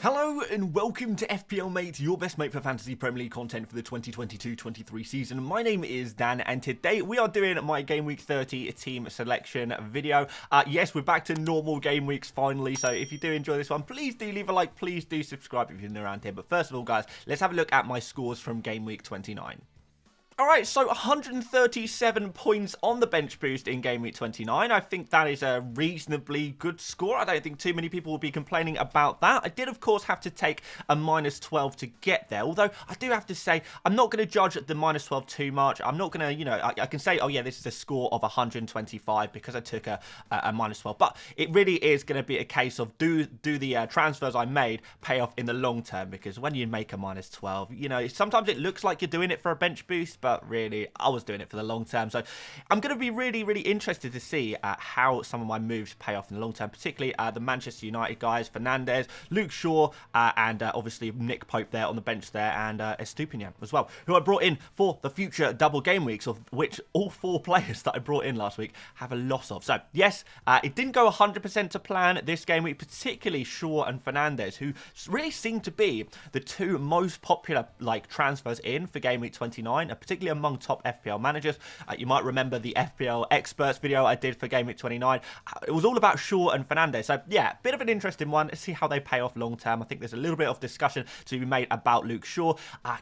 Hello and welcome to FPL Mate, your best mate for fantasy Premier League content for the 2022-23 season. My name is Dan and today we are doing my Game Week 30 team selection video. Yes, we're back to normal game weeks finally, so if you do enjoy this one, please do leave a like, please do subscribe if you're new around here. But first of all, guys, let's have a look at my scores from Game Week 29. Alright, so 137 points on the bench boost in Game Week 29. I think that is a reasonably good score. I don't think too many people will be complaining about that. I did, of course, have to take a minus 12 to get there. Although, I do have to say, I'm not going to judge the minus 12 too much. I'm not going to, I can say, oh yeah, this is a score of 125 because I took a minus 12. But it really is going to be a case of do the transfers I made pay off in the long term? Because when you make a minus 12, sometimes it looks like you're doing it for a bench boost, but really, I was doing it for the long term. So I'm going to be really, really interested to see how some of my moves pay off in the long term, particularly the Manchester United guys, Fernandez, Luke Shaw, and obviously Nick Pope there on the bench there, and Estupinian as well, who I brought in for the future double game weeks, of which all 4 players that I brought in last week have a loss of. So yes, it didn't go 100% to plan this game week, particularly Shaw and Fernandez, who really seem to be the 2 most popular transfers in for Game Week 29, particularly among top FPL managers. You might remember the FPL experts video I did for Game Week 29. It was all about Shaw and Fernandez. So yeah, bit of an interesting one. Let's see how they pay off long term. I think there's a little bit of discussion to be made about Luke Shaw.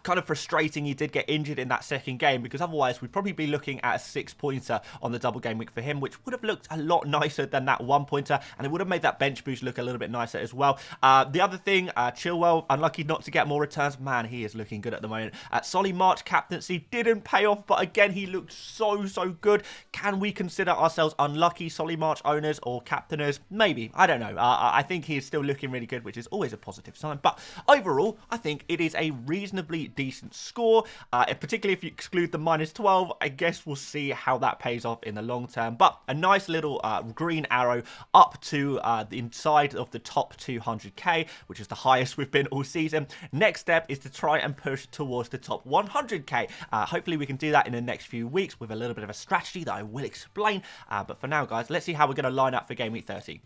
Kind of frustrating he did get injured in that second game, because otherwise we'd probably be looking at a 6-pointer on the double game week for him, which would have looked a lot nicer than that 1-pointer, and it would have made that bench boost look a little bit nicer as well. The other thing, Chilwell, unlucky not to get more returns. Man, he is looking good at the moment. Solly March captaincy didn't pay off, but again, he looked so good. Can we consider ourselves unlucky Solly March owners or captainers? Maybe. I don't know. I think he is still looking really good, which is always a positive sign. But overall, I think it is a reasonably decent score, particularly if you exclude the minus 12. I guess we'll see how that pays off in the long term. But a nice little green arrow up to the inside of the top 200k, which is the highest we've been all season. Next step is to try and push towards the top 100k. Hopefully we can do that in the next few weeks with a little bit of a strategy that I will explain. But for now, guys, let's see how we're going to line up for Game Week 30.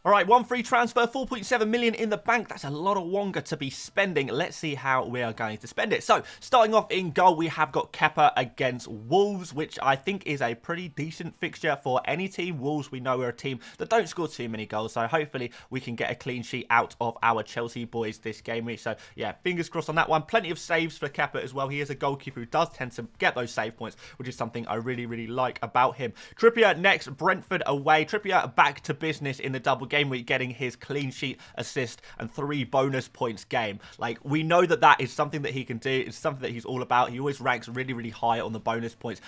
Alright, 1 free transfer, 4.7 million in the bank. That's a lot of wonga to be spending. Let's see how we are going to spend it. So, starting off in goal, we have got Kepa against Wolves, which I think is a pretty decent fixture for any team. Wolves, we know, are a team that don't score too many goals, so hopefully we can get a clean sheet out of our Chelsea boys this game week. So, yeah, fingers crossed on that one. Plenty of saves for Kepa as well. He is a goalkeeper who does tend to get those save points, which is something I really, really like about him. Trippier next, Brentford away. Trippier back to business in the double game week, getting his clean sheet, assist, and 3 bonus points game. We know that is something that he can do. It's something that he's all about. He always ranks really, really high on the bonus points,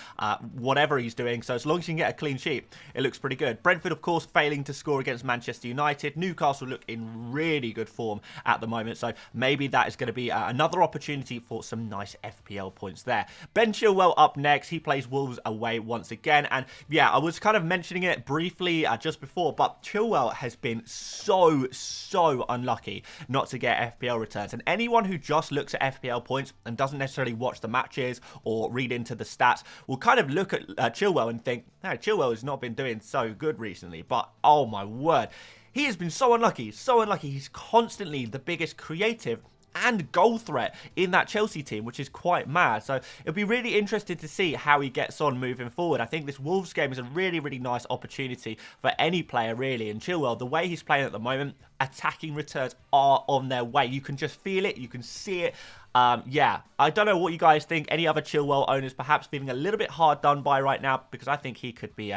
whatever he's doing. So as long as you can get a clean sheet, it looks pretty good. Brentford, of course, failing to score against Manchester United. Newcastle look in really good form at the moment, so maybe that is going to be another opportunity for some nice FPL points there. Ben Chilwell up next. He plays Wolves away once again, and yeah, I was kind of mentioning it briefly just before, but Chilwell has been so unlucky not to get FPL returns, and anyone who just looks at FPL points and doesn't necessarily watch the matches or read into the stats will kind of look at Chilwell and think, hey, Chilwell has not been doing so good recently, but oh my word, he has been so unlucky. He's constantly the biggest creative and goal threat in that Chelsea team, which is quite mad. So it'll be really interesting to see how he gets on moving forward. I think this Wolves game is a really, really nice opportunity for any player, really. And Chilwell, the way he's playing at the moment, attacking returns are on their way. You can just feel it. You can see it. Yeah, I don't know what you guys think. Any other Chilwell owners perhaps feeling a little bit hard done by right now, because I think he could be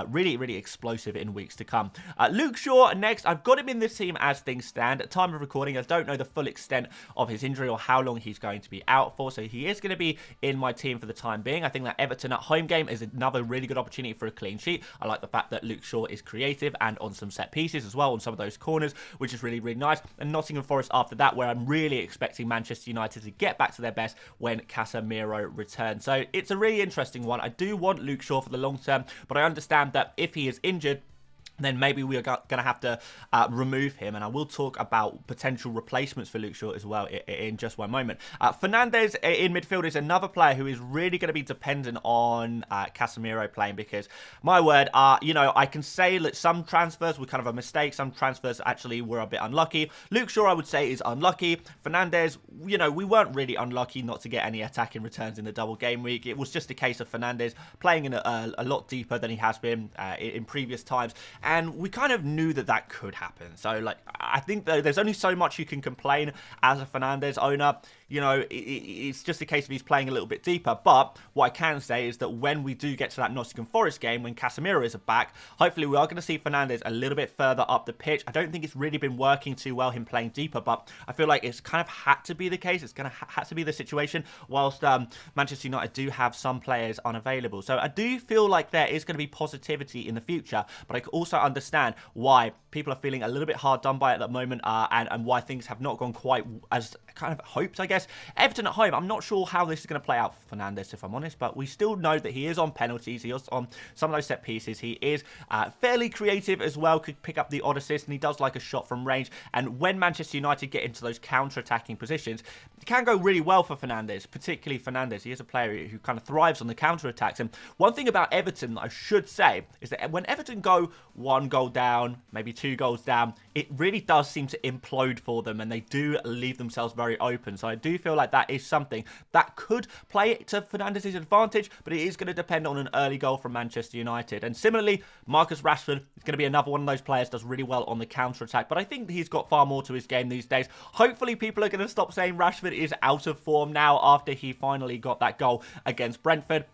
really, really explosive in weeks to come. Luke Shaw next. I've got him in this team as things stand. At time of recording, I don't know the full extent of his injury or how long he's going to be out for, so he is going to be in my team for the time being. I think that Everton at home game is another really good opportunity for a clean sheet. I like the fact that Luke Shaw is creative and on some set pieces as well, on some of those corners, which is really, really nice. And Nottingham Forest after that, where I'm really expecting Manchester United to get back to their best when Casemiro returns. So it's a really interesting one. I do want Luke Shaw for the long term, but I understand that if he is injured, then maybe we are going to have to remove him. And I will talk about potential replacements for Luke Shaw as well in just one moment. Fernandez in midfield is another player who is really going to be dependent on Casemiro playing, because, my word, you know, I can say that some transfers were kind of a mistake. Some transfers actually were a bit unlucky. Luke Shaw, I would say, is unlucky. Fernandez, you know, we weren't really unlucky not to get any attacking returns in the double game week. It was just a case of Fernandez playing in a lot deeper than he has been in previous times. And we kind of knew that that could happen. So, like, I think that there's only so much you can complain as a Fernandez owner. You know, it's just a case of he's playing a little bit deeper. But what I can say is that when we do get to that Nottingham Forest game, when Casemiro is back, hopefully we are going to see Fernandez a little bit further up the pitch. I don't think it's really been working too well, him playing deeper, but I feel like it's kind of had to be the case. It's going to have to be the situation, whilst Manchester United do have some players unavailable. So I do feel like there is going to be positivity in the future, but I also understand why people are feeling a little bit hard done by at the moment, and why things have not gone quite as kind of hoped, I guess. Everton at home, I'm not sure how this is going to play out for Fernandez, if I'm honest, but we still know that he is on penalties. He is on some of those set pieces. He is fairly creative as well, could pick up the odd assist, and he does like a shot from range. And when Manchester United get into those counter-attacking positions, it can go really well for Fernandez, particularly Fernandez. He is a player who kind of thrives on the counter-attacks. And one thing about Everton that I should say is that when Everton go 1 goal down, maybe 2 goals down, it really does seem to implode for them, and they do leave themselves very open. So I do feel like that is something that could play to Fernandez's advantage, but it is going to depend on an early goal from Manchester United. And similarly, Marcus Rashford is going to be another one of those players, does really well on the counter-attack, but I think he's got far more to his game these days. Hopefully people are going to stop saying Rashford is out of form now after he finally got that goal against Brentford.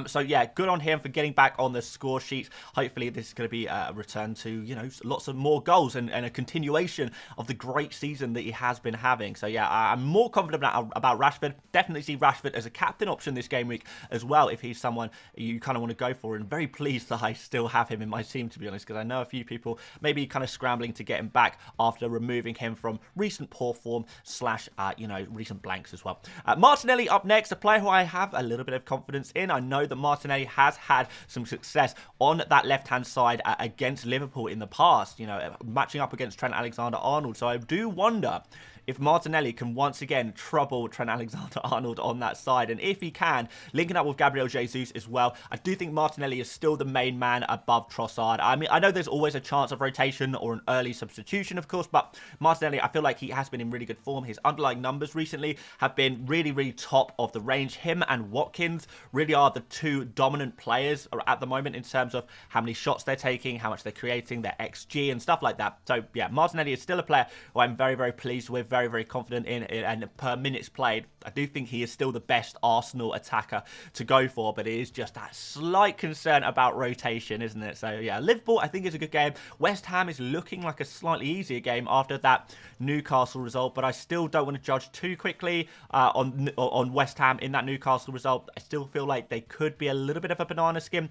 So yeah, good on him for getting back on the score sheets. Hopefully this is going to be a return to, you know, lots of more goals and a continuation of the great season that he has been having. So yeah, I'm more confident about Rashford. Definitely see Rashford as a captain option this game week as well, if he's someone you kind of want to go for. And very pleased that I still have him in my team, to be honest, because I know a few people may be kind of scrambling to get him back after removing him from recent poor form / you know, recent blanks as well. Martinelli up next, a player who I have a little bit of confidence in. I know that Martinelli has had some success on that left-hand side against Liverpool in the past, you know, matching up against Trent Alexander-Arnold. So I do wonder if Martinelli can once again trouble Trent Alexander-Arnold on that side. And if he can, linking up with Gabriel Jesus as well, I do think Martinelli is still the main man above Trossard. I mean, I know there's always a chance of rotation or an early substitution, of course, but Martinelli, I feel like he has been in really good form. His underlying numbers recently have been really, really top of the range. Him and Watkins really are the two dominant players at the moment in terms of how many shots they're taking, how much they're creating, their XG and stuff like that. So yeah, Martinelli is still a player who I'm very, very pleased with, very, very confident in, and per minutes played, I do think he is still the best Arsenal attacker to go for, but it is just that slight concern about rotation, isn't it? So yeah, Liverpool I think is a good game. West Ham is looking like a slightly easier game after that Newcastle result, but I still don't want to judge too quickly on West Ham in that Newcastle result. I still feel like they could be a little bit of a banana skin.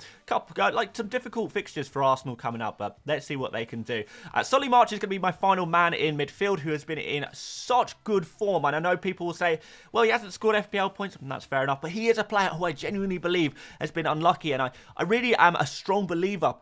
Like some difficult fixtures for Arsenal coming up, but let's see what they can do. Solly March is going to be my final man in midfield, who has been in such good form, and I know people will say, well, he hasn't scored FPL points, and that's fair enough, but he is a player who I genuinely believe has been unlucky, and I really am a strong believer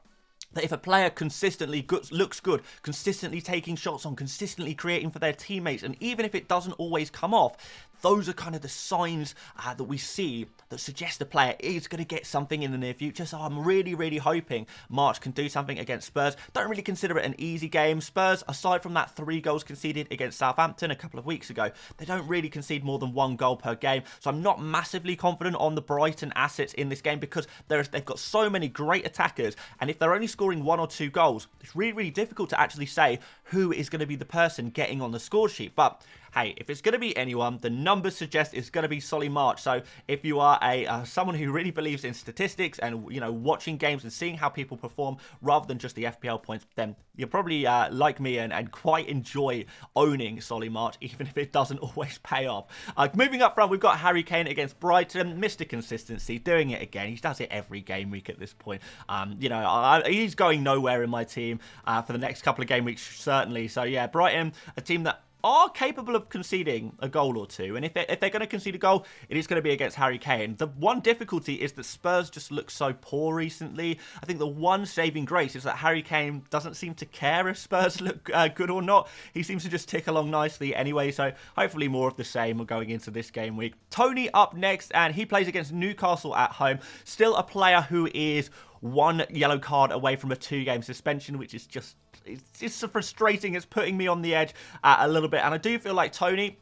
that if a player consistently looks good, consistently taking shots on, consistently creating for their teammates, and even if it doesn't always come off, those are kind of the signs that we see that suggest the player is going to get something in the near future. So I'm really, really hoping March can do something against Spurs. Don't really consider it an easy game. Spurs, aside from that 3 goals conceded against Southampton a couple of weeks ago, they don't really concede more than 1 goal per game. So I'm not massively confident on the Brighton assets in this game, because they've got so many great attackers, and if they're only scoring 1 or 2 goals, it's really, really difficult to actually say who is going to be the person getting on the score sheet. But hey, if it's going to be anyone, the numbers suggest it's going to be Solly March. So if you are someone who really believes in statistics and, you know, watching games and seeing how people perform rather than just the FPL points, then you're probably like me and quite enjoy owning Solly March, even if it doesn't always pay off. Moving up front, we've got Harry Kane against Brighton. Mr. Consistency, doing it again. He does it every game week at this point. You know, he's going nowhere in my team for the next couple of game weeks, certainly. So yeah, Brighton, a team that are capable of conceding a goal or two. And if they're going to concede a goal, it is going to be against Harry Kane. The one difficulty is that Spurs just look so poor recently. I think the one saving grace is that Harry Kane doesn't seem to care if Spurs look good or not. He seems to just tick along nicely anyway. So hopefully more of the same going into this game week. Tony up next, and he plays against Newcastle at home. Still a player who is one yellow card away from a 2-game suspension, which is just, it's so frustrating. It's putting me on the edge a little bit. And I do feel like Tony,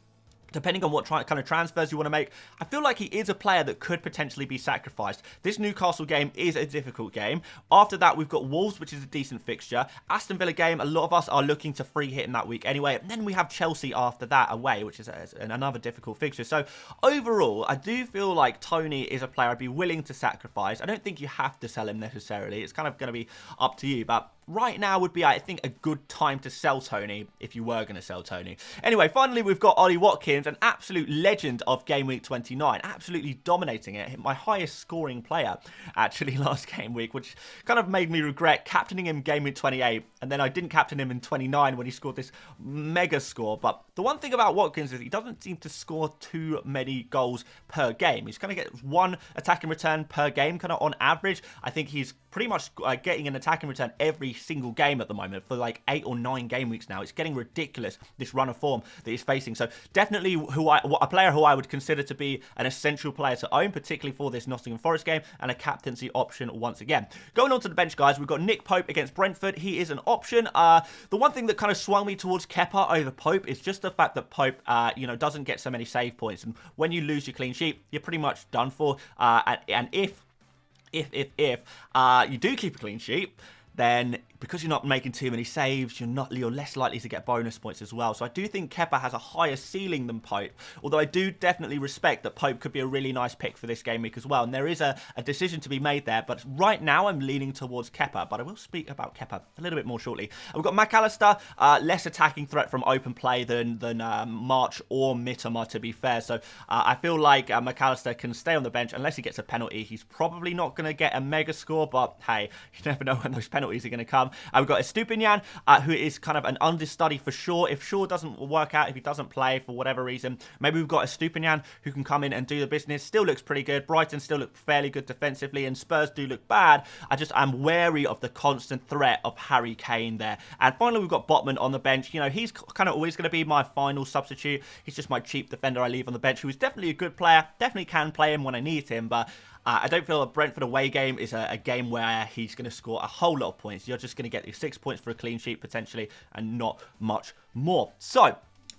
depending on what kind of transfers you want to make, I feel like he is a player that could potentially be sacrificed. This Newcastle game is a difficult game. After that, we've got Wolves, which is a decent fixture. Aston Villa game, a lot of us are looking to free hit in that week anyway. And then we have Chelsea after that away, which is another difficult fixture. So overall, I do feel like Tony is a player I'd be willing to sacrifice. I don't think you have to sell him necessarily. It's kind of going to be up to you. But right now would be, I think, a good time to sell Tony if you were going to sell Tony. Anyway, finally, we've got Ollie Watkins, an absolute legend of Game Week 29, absolutely dominating it. My highest scoring player, actually, last Game Week, which kind of made me regret captaining him Game Week 28, and then I didn't captain him in 29 when he scored this mega score. But the one thing about Watkins is he doesn't seem to score too many goals per game. He's going to get one attacking return per game, kind of on average. I think he's pretty much getting an attacking return every single game at the moment for like 8 or 9 game weeks now. It's getting ridiculous, this run of form that he's facing. So definitely a player who I would consider to be an essential player to own, particularly for this Nottingham Forest game, and a captaincy option once again. Going on to the bench, guys, we've got Nick Pope against Brentford. He is an option. The one thing that kind of swung me towards Kepa over Pope is just the fact that Pope, doesn't get so many save points. And when you lose your clean sheet, you're pretty much done for. And if you do keep a clean sheet, then because you're not making too many saves, you're less likely to get bonus points as well. So I do think Kepa has a higher ceiling than Pope, although I do definitely respect that Pope could be a really nice pick for this game week as well. And there is a decision to be made there, but right now I'm leaning towards Kepa, but I will speak about Kepa a little bit more shortly. And we've got McAllister, less attacking threat from open play than March or Mitoma, to be fair. So I feel like McAllister can stay on the bench unless he gets a penalty. He's probably not going to get a mega score, but hey, you never know when those penalties are going to come. We've got Estupinian, who is kind of an understudy for Shaw. If Shaw doesn't work out, if he doesn't play for whatever reason, maybe we've got Estupinian who can come in and do the business. Still looks pretty good. Brighton still look fairly good defensively, and Spurs do look bad. I'm wary of the constant threat of Harry Kane there. And finally, we've got Botman on the bench. You know, he's kind of always going to be my final substitute. He's just my cheap defender I leave on the bench, who is definitely a good player. Definitely can play him when I need him, but I don't feel a Brentford away game is a game where he's going to score a whole lot of points. You're just going to get your 6 points for a clean sheet potentially, and not much more. So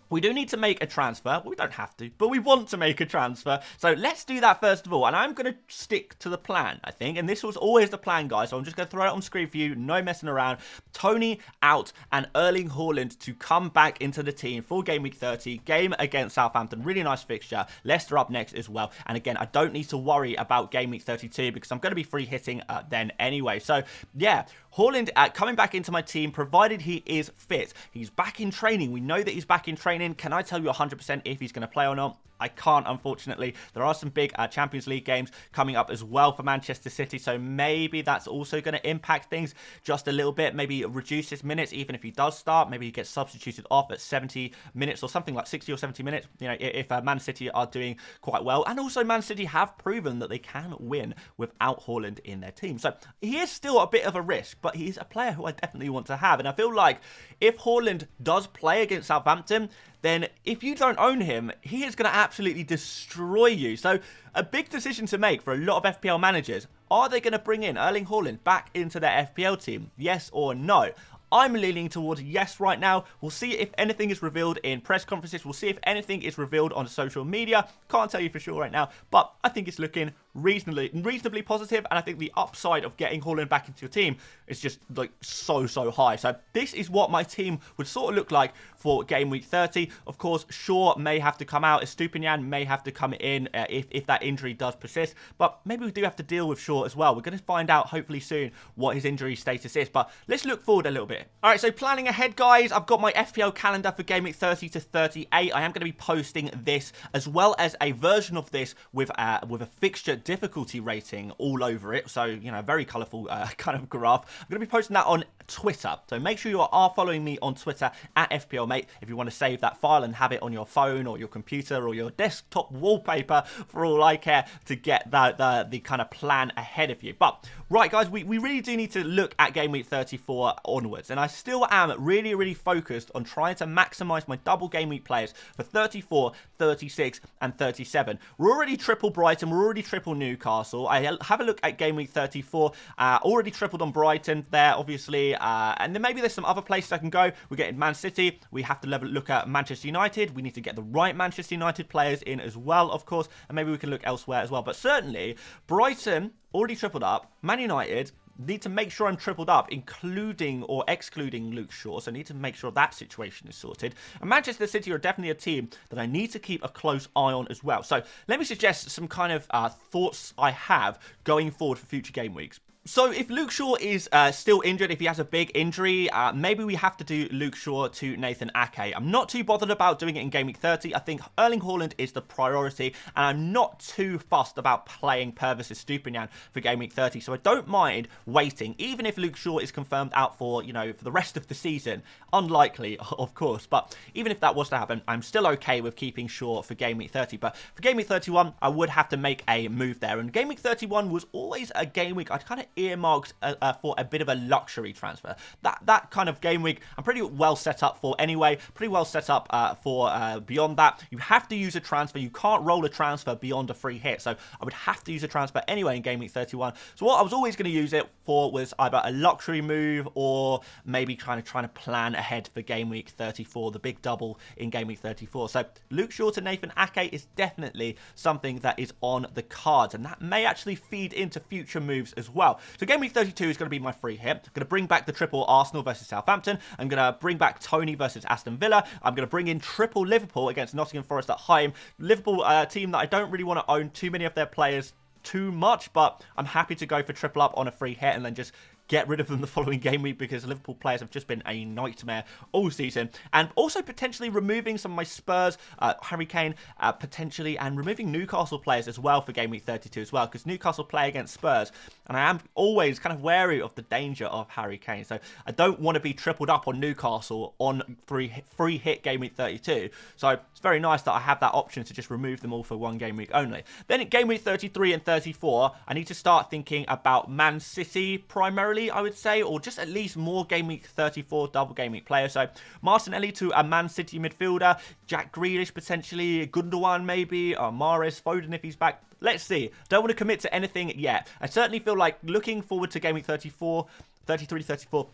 we do need to make a transfer. Well, we don't have to, but we want to make a transfer. So let's do that first of all. And I'm going to stick to the plan, I think. And this was always the plan, guys. So I'm just going to throw it on screen for you. No messing around. Tony out and Erling Haaland to come back into the team for Game Week 30. Game against Southampton. Really nice fixture. Leicester up next as well. And again, I don't need to worry about Game Week 32 because I'm going to be free hitting then anyway. So yeah, Haaland coming back into my team, provided he is fit. He's back in training. We know that he's back in training. Can I tell you 100% if he's going to play or not? I can't, unfortunately. There are some big Champions League games coming up as well for Manchester City, so maybe that's also going to impact things just a little bit. Maybe reduce his minutes, even if he does start. Maybe he gets substituted off at 70 minutes or something like 60 or 70 minutes, you know, if Man City are doing quite well. And also Man City have proven that they can win without Haaland in their team. So he is still a bit of a risk, but he's a player who I definitely want to have. And I feel like if Haaland does play against Southampton, then if you don't own him, he is going to absolutely destroy you. So a big decision to make for a lot of FPL managers. Are they going to bring in Erling Haaland back into their FPL team? Yes or no? I'm leaning towards yes right now. We'll see if anything is revealed in press conferences. We'll see if anything is revealed on social media. Can't tell you for sure right now, but I think it's looking reasonably positive, and I think the upside of getting Haaland back into your team is just like so high. So this is what my team would sort of look like for Game Week 30. Of course, Shaw may have to come out. Estupinian may have to come in if that injury does persist, but maybe we do have to deal with Shaw as well. We're going to find out hopefully soon what his injury status is, but let's look forward a little bit. All right, so planning ahead, guys, I've got my FPL calendar for Game Week 30 to 38. I am going to be posting this as well as a version of this with a fixture difficulty rating all over it. So, you know, very colourful kind of graph. I'm going to be posting that on Twitter. So make sure you are following me on Twitter at FPL Mate if you want to save that file and have it on your phone or your computer or your desktop wallpaper, for all I care, to get the kind of plan ahead of you. But right, guys, we really do need to look at game week 34 onwards, and I still am really focused on trying to maximize my double game week players for 34, 36 and 37. We're already triple Brighton, we're already triple Newcastle. I have a look at game week 34, already tripled on Brighton there, obviously, and then maybe there's some other places I can go. We're getting Man City, we have to look at Manchester United, we need to get the right Manchester United players in as well, of course, and maybe we can look elsewhere as well. But certainly, Brighton, already tripled up. Man United, need to make sure I'm tripled up, including or excluding Luke Shaw, so I need to make sure that situation is sorted. And Manchester City are definitely a team that I need to keep a close eye on as well. So let me suggest some kind of thoughts I have going forward for future game weeks. So if Luke Shaw is still injured, if he has a big injury, maybe we have to do Luke Shaw to Nathan Ake. I'm not too bothered about doing it in game week 30. I think Erling Haaland is the priority, and I'm not too fussed about playing Purvis Stupinian for game week 30. So I don't mind waiting, even if Luke Shaw is confirmed out for, for the rest of the season. Unlikely, of course, but even if that was to happen, I'm still okay with keeping Shaw for game week 30. But for game week 31, I would have to make a move there. And game week 31 was always a game week I'd kind of earmarked for a bit of a luxury transfer. That kind of game week I'm pretty well set up for anyway, pretty well set up for beyond that. You have to use a transfer, you can't roll a transfer beyond a free hit, so I would have to use a transfer anyway in game week 31. So what I was always going to use it for was either a luxury move or maybe trying to plan ahead for game week 34, the big double in game week 34. So Luke Shaw to Nathan Ake is definitely something that is on the cards, and that may actually feed into future moves as well. So game week 32 is going to be my free hit. I'm going to bring back the triple Arsenal versus Southampton. I'm going to bring back Tony versus Aston Villa. I'm going to bring in triple Liverpool against Nottingham Forest at home. Liverpool, a team that I don't really want to own too many of their players too much, but I'm happy to go for triple up on a free hit and then just get rid of them the following game week, because Liverpool players have just been a nightmare all season. And also potentially removing some of my Spurs, Harry Kane, potentially, and removing Newcastle players as well for game week 32 as well, because Newcastle play against Spurs, and I am always kind of wary of the danger of Harry Kane. So I don't want to be tripled up on Newcastle on free hit game week 32. So it's very nice that I have that option to just remove them all for one game week only. Then at game week 33 and 34, I need to start thinking about Man City primarily, I would say, or just at least more game week 34 double game week players. So Martinelli to a Man City midfielder, Jack Grealish potentially, Gundogan maybe, Mahrez, Foden if he's back. Let's see. Don't want to commit to anything yet. I certainly feel like looking forward to game week 34, 33, 34,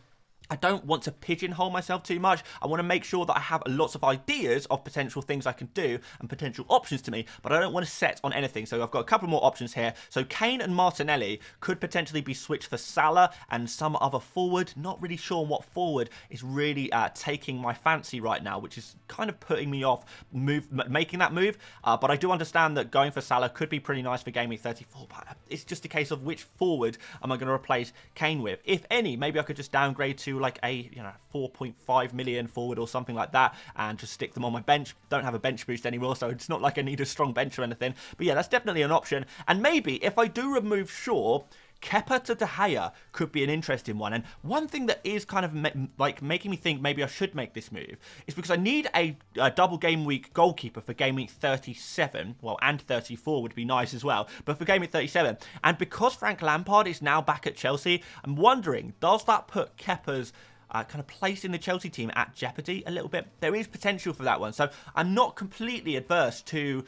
I don't want to pigeonhole myself too much. I want to make sure that I have lots of ideas of potential things I can do and potential options to me, but I don't want to set on anything. So I've got a couple more options here. So Kane and Martinelli could potentially be switched for Salah and some other forward. Not really sure on what forward is really taking my fancy right now, which is kind of putting me off making that move. But I do understand that going for Salah could be pretty nice for game week 34, but it's just a case of which forward am I going to replace Kane with. If any, maybe I could just downgrade to like a 4.5 million forward or something like that and just stick them on my bench. Don't have a bench boost anymore, so it's not like I need a strong bench or anything. But yeah, that's definitely an option. And maybe if I do remove Shaw, Kepa to De Gea could be an interesting one. And one thing that is kind of making me think maybe I should make this move is because I need a double game week goalkeeper for game week 37. Well, and 34 would be nice as well, but for game week 37. And because Frank Lampard is now back at Chelsea, I'm wondering, does that put Kepa's kind of place in the Chelsea team at jeopardy a little bit? There is potential for that one. So I'm not completely adverse to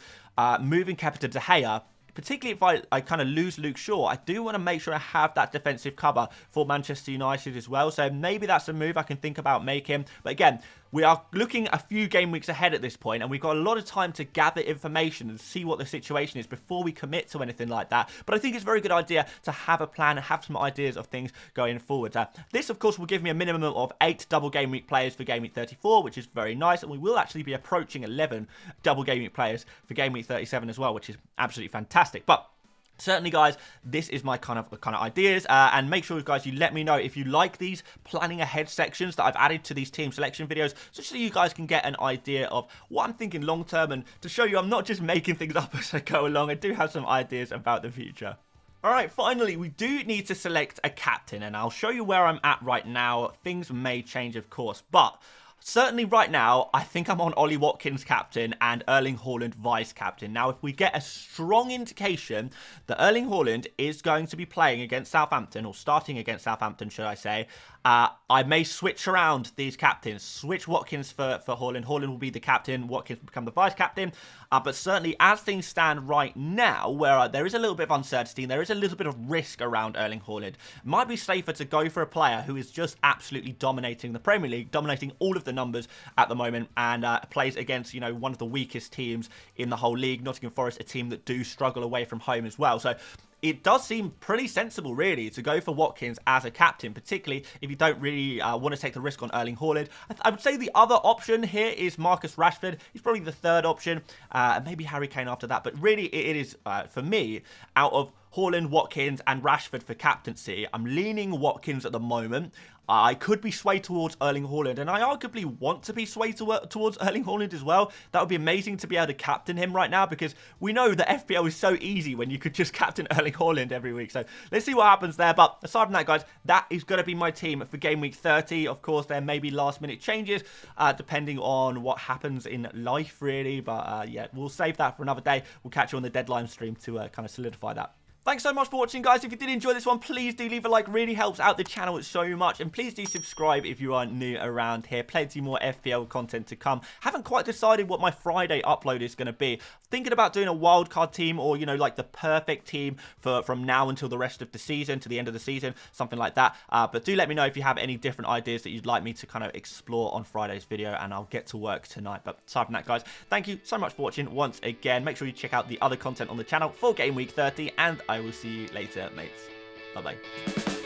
moving Kepa to De Gea, particularly if I kind of lose Luke Shaw. I do want to make sure I have that defensive cover for Manchester United as well. So maybe that's a move I can think about making. But again, we are looking a few game weeks ahead at this point, and we've got a lot of time to gather information and see what the situation is before we commit to anything like that. But I think it's a very good idea to have a plan and have some ideas of things going forward. This, of course, will give me a minimum of 8 double game week players for game week 34, which is very nice, and we will actually be approaching 11 double game week players for game week 37 as well, which is absolutely fantastic. But certainly, guys, this is my kind of ideas, and make sure, guys, you let me know if you like these planning ahead sections that I've added to these team selection videos, so you guys can get an idea of what I'm thinking long term, and to show you I'm not just making things up as I go along. I do have some ideas about the future. Alright, finally, we do need to select a captain, and I'll show you where I'm at right now. Things may change, of course, but certainly right now, I think I'm on Ollie Watkins captain and Erling Haaland vice captain. Now, if we get a strong indication that Erling Haaland is going to be playing against Southampton, or starting against Southampton, should I say, I may switch around these captains. Switch Watkins for Haaland. Haaland will be the captain. Watkins will become the vice captain. But certainly, as things stand right now, where there is a little bit of uncertainty, and there is a little bit of risk around Erling Haaland, it might be safer to go for a player who is just absolutely dominating the Premier League, dominating all of the numbers at the moment, and plays against, one of the weakest teams in the whole league. Nottingham Forest, a team that do struggle away from home as well. So it does seem pretty sensible, really, to go for Watkins as a captain, particularly if you don't really want to take the risk on Erling Haaland. I would say the other option here is Marcus Rashford. He's probably the third option, and maybe Harry Kane after that. But really, it is, for me, out of Haaland, Watkins, and Rashford for captaincy, I'm leaning Watkins at the moment. I could be swayed towards Erling Haaland, and I arguably want to be swayed towards Erling Haaland as well. That would be amazing to be able to captain him right now, because we know that FPL is so easy when you could just captain Erling Haaland every week. So let's see what happens there. But aside from that, guys, that is going to be my team for Game Week 30. Of course, there may be last-minute changes, depending on what happens in life, really. But yeah, we'll save that for another day. We'll catch you on the deadline stream to kind of solidify that. Thanks so much for watching, guys. If you did enjoy this one, please do leave a like. Really helps out the channel so much. And please do subscribe if you are new around here. Plenty more FPL content to come. Haven't quite decided what my Friday upload is going to be. Thinking about doing a wildcard team, or, like the perfect team from now until the rest of the season, to the end of the season, something like that. But do let me know if you have any different ideas that you'd like me to kind of explore on Friday's video, and I'll get to work tonight. But aside from that, guys, thank you so much for watching once again. Make sure you check out the other content on the channel for Game Week 30, and I will see you later, mates. Bye-bye.